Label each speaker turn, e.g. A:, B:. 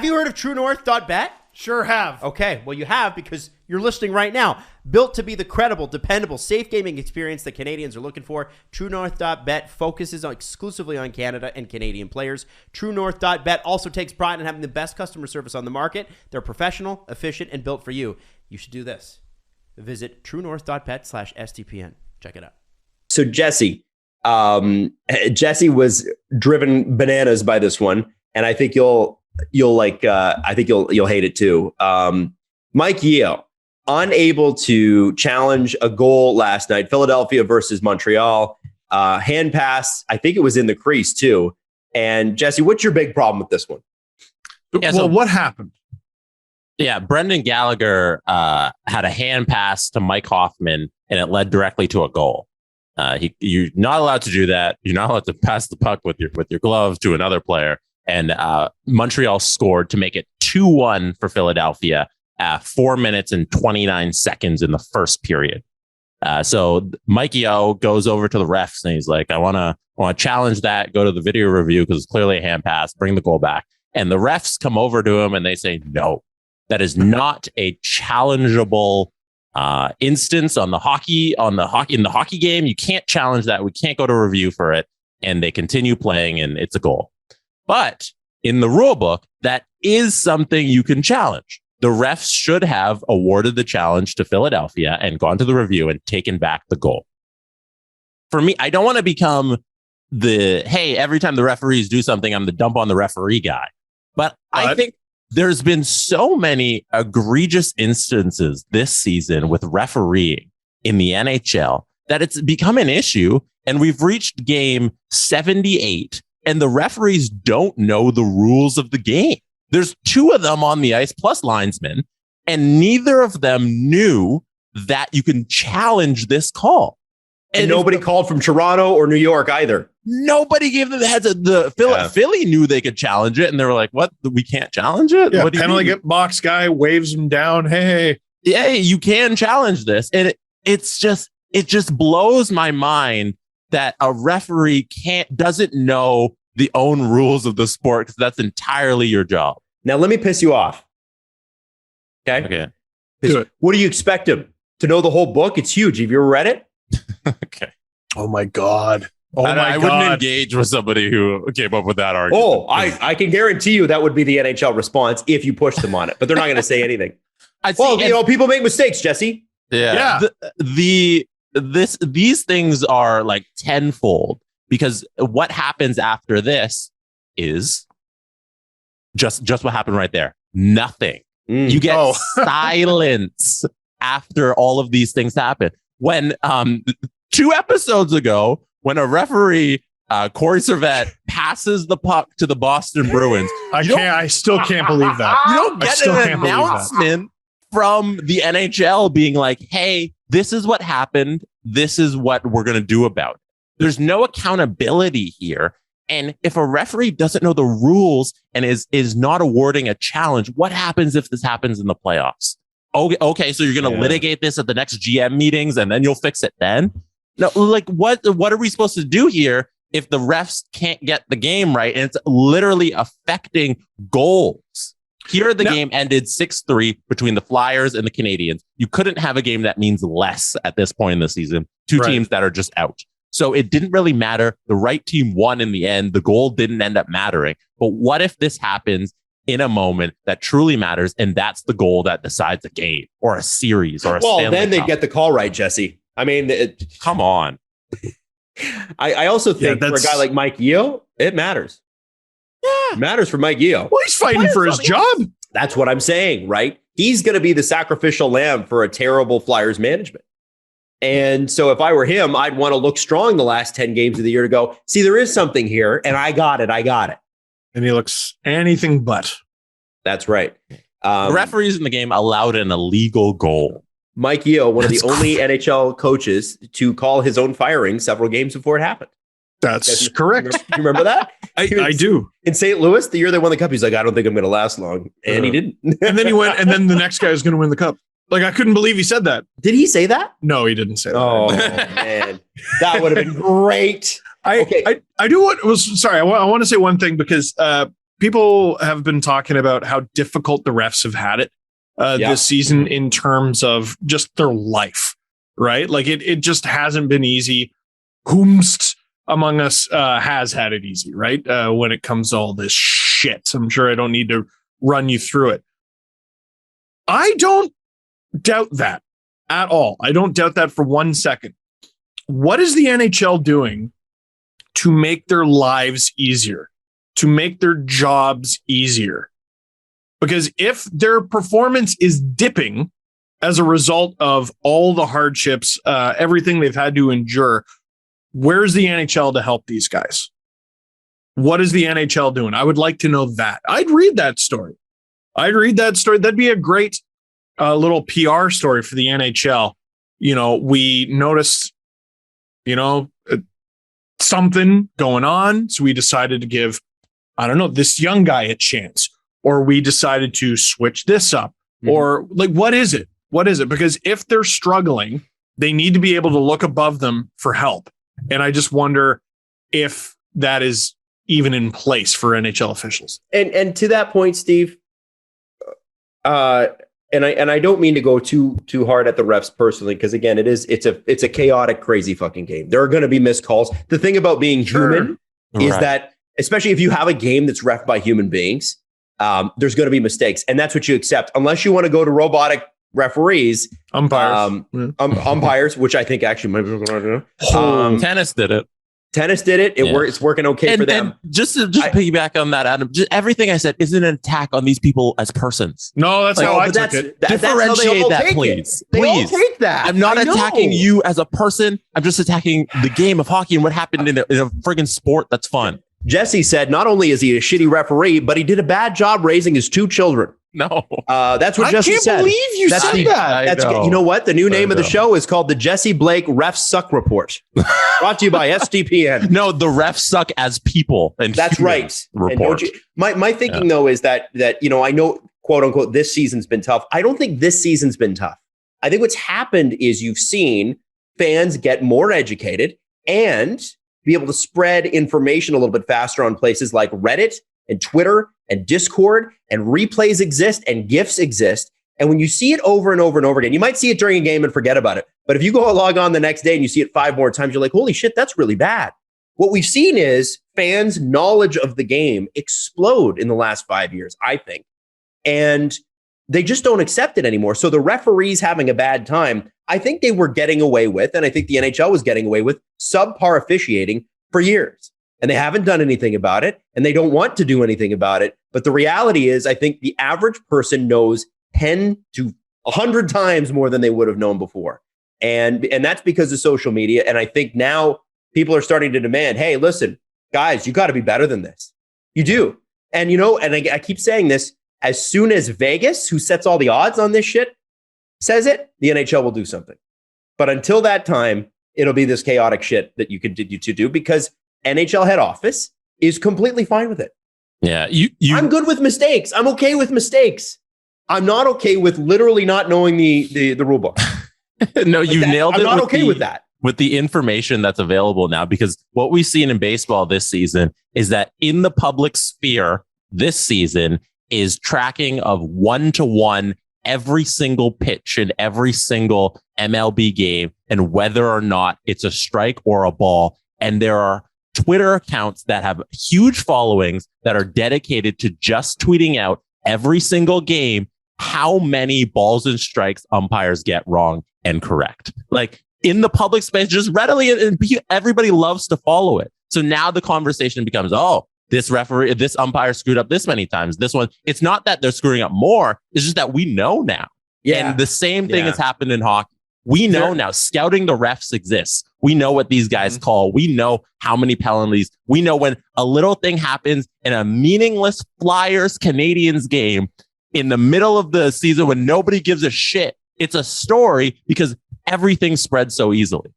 A: you heard of TrueNorth.bet?
B: Sure have.
A: Okay, well, you have because you're listening right now. Built to be the credible, dependable, safe gaming experience that Canadians are looking for, TrueNorth.bet focuses exclusively on Canada and Canadian players. TrueNorth.bet also takes pride in having the best customer service on the market. They're professional, efficient, and built for you. You should do this. Visit TrueNorth.bet/STPN. Check it out.
C: So Jesse was driven bananas by this one, and I think you'll hate it too. Mike Yeo, unable to challenge a goal last night, Philadelphia versus Montreal, hand pass. I think it was in the crease too. And Jesse, what's your big problem with this one?
B: Yeah, well, what happened?
D: Yeah, Brendan Gallagher had a hand pass to Mike Hoffman, and it led directly to a goal. You're not allowed to do that. You're not allowed to pass the puck with your gloves to another player. And Montreal scored to make it 2-1 for Philadelphia 4 minutes and 29 seconds in the first period. So Mike Yeo goes over to the refs and he's like, I want to challenge that, go to the video review because it's clearly a hand pass, bring the goal back. And the refs come over to him and they say, no, that is not a challengeable instance in the hockey game. You can't challenge that. We can't go to review for it. And they continue playing and it's a goal. But in the rule book, that is something you can challenge. The refs should have awarded the challenge to Philadelphia and gone to the review and taken back the goal. For me, I don't want to become every time the referees do something, I'm the dump on the referee guy. But I think there's been so many egregious instances this season with refereeing in the NHL that it's become an issue. And we've reached game 78 and the referees don't know the rules of the game. There's 2 of them on the ice plus linesmen, and neither of them knew that you can challenge this call.
C: And nobody called from Toronto or New York either.
D: Nobody gave them the heads up. Philly knew they could challenge it, and they were like, what? We can't challenge it?
B: Yeah,
D: what do
B: penalty get box guy waves him down. Hey.
D: Yeah, you can challenge this. And it just blows my mind that a referee doesn't know the own rules of the sport because that's entirely your job.
C: Now, let me piss you off. Okay.
B: Do it.
C: What do you expect him to know the whole book? It's huge. Have you ever read it?
D: Okay.
B: Oh my God.
D: I wouldn't engage with somebody who came up with that argument.
C: Oh, I can guarantee you that would be the NHL response if you push them on it, but they're not going to say anything. People make mistakes, Jesse.
D: Yeah. These things are like tenfold. Because what happens after this is just what happened right there. Nothing. You get silence after all of these things happen. When 2 episodes ago, when a referee, Corey Servette, passes the puck to the Boston Bruins.
B: I still can't believe that.
D: You don't get an announcement from the NHL being like, hey, this is what happened. This is what we're going to do about it. There's no accountability here. And if a referee doesn't know the rules and is not awarding a challenge, what happens if this happens in the playoffs? Okay, so you're going to litigate this at the next GM meetings and then you'll fix it then? No, like what are we supposed to do here if the refs can't get the game right and it's literally affecting goals? Here, the game ended 6-3 between the Flyers and the Canadiens. You couldn't have a game that means less at this point in the season. 2 teams that are just out. So it didn't really matter. The right team won in the end. The goal didn't end up mattering. But what if this happens in a moment that truly matters, and that's the goal that decides a game or a series or a Stanley
C: then they
D: Cup?
C: get the call right, Jesse. I mean,
D: come on.
C: I also think for a guy like Mike Yeo, it matters. Yeah, it matters for Mike Yeo.
B: Well, he's fighting for his job.
C: That's what I'm saying, right? He's going to be the sacrificial lamb for a terrible Flyers management. And so if I were him, I'd want to look strong the last 10 games of the year to go, see, there is something here, and I got it.
B: And he looks anything but.
C: That's right.
D: The referees in the game allowed an illegal goal.
C: Mike Yeo, one of the only NHL coaches to call his own firing several games before it happened.
B: That's correct.
C: You remember that?
B: I do.
C: In St. Louis, the year they won the cup, he's like, I don't think I'm going to last long. And he didn't.
B: And then he went, and then the next guy is going to win the cup. Like, I couldn't believe he said that.
C: Did he say that?
B: No, he didn't say that.
C: Oh, man. That would have been great.
B: I want to say one thing because people have been talking about how difficult the refs have had it this season in terms of just their life, right? Like it just hasn't been easy. Whomst among us has had it easy, right? When it comes to all this shit. I'm sure I don't need to run you through it. I don't doubt that at all. I don't doubt that for 1 second. What is the NHL doing to make their lives easier, to make their jobs easier? Because if their performance is dipping as a result of all the hardships, everything they've had to endure, where's the NHL to help these guys? What is the NHL doing? I would like to know that. I'd read that story. That'd be a great little PR story for the NHL. You know, we noticed, something going on. So we decided to give, this young guy a chance, or we decided to switch this up, or like, what is it? What is it? Because if they're struggling, they need to be able to look above them for help. And I just wonder if that is even in place for NHL officials.
C: And to that point, Steve, and I don't mean to go too hard at the refs personally, because again, it's a chaotic, crazy fucking game. There are going to be missed calls. The thing about being human is that, especially if you have a game that's reffed by human beings, there's going to be mistakes, and that's what you accept, unless you want to go to robotic referees, umpires, which I think actually might be.
D: Tennis did it.
C: It's working okay for them.
D: And just piggyback on that, Adam, just everything I said isn't an attack on these people as persons.
B: No, that's how I took it.
D: Differentiate that, please.
C: They all take that.
D: I'm not attacking you as a person. I'm just attacking the game of hockey and what happened in a friggin' sport that's fun.
C: Jesse said, not only is he a shitty referee, but he did a bad job raising his 2 children.
D: No,
C: that's what Jesse said.
B: I can't believe you said that.
C: You know what? The new name of the show is called the Jesse Blake Refs Suck Report. Brought to you by SDPN.
D: No, the refs suck as people. And
C: that's right.
D: Report.
C: My thinking though is that I know, quote unquote, this season's been tough. I don't think this season's been tough. I think what's happened is you've seen fans get more educated and be able to spread information a little bit faster on places like Reddit and Twitter and Discord, and replays exist and GIFs exist. And when you see it over and over and over again, you might see it during a game and forget about it. But if you go log on the next day and you see it 5 more times, you're like, holy shit, that's really bad. What we've seen is fans' knowledge of the game explode in the last 5 years, I think. And they just don't accept it anymore. So the referees having a bad time, I think they were getting away with, and I think the NHL was getting away with, subpar officiating for years. And they haven't done anything about it, and they don't want to do anything about it. But the reality is, I think the average person knows 10 to 100 times more than they would have known before. And that's because of social media. And I think now people are starting to demand, hey, listen, guys, you got to be better than this. You do. And, I keep saying this, as soon as Vegas, who sets all the odds on this shit, says it, the NHL will do something. But until that time, it'll be this chaotic shit that you continue to do, because NHL head office is completely fine with it.
D: Yeah,
C: I'm good with mistakes. I'm okay with mistakes. I'm not okay with literally not knowing the rule book.
D: No, you nailed it.
C: I'm not okay with that.
D: With the information that's available now, because what we've seen in baseball this season is that in the public sphere this season is tracking of 1-to-1 every single pitch in every single MLB game, and whether or not it's a strike or a ball. And there are Twitter accounts that have huge followings that are dedicated to just tweeting out every single game how many balls and strikes umpires get wrong and correct. Like in the public space, just readily, and everybody loves to follow it. So now the conversation becomes, oh, this umpire screwed up this many times. This one, it's not that they're screwing up more. It's just that we know now. Yeah. And the same thing has happened in hockey. We know now scouting the refs exists. We know what these guys call. We know how many penalties. We know when a little thing happens in a meaningless Flyers Canadiens game in the middle of the season when nobody gives a shit. It's a story because everything spreads so easily.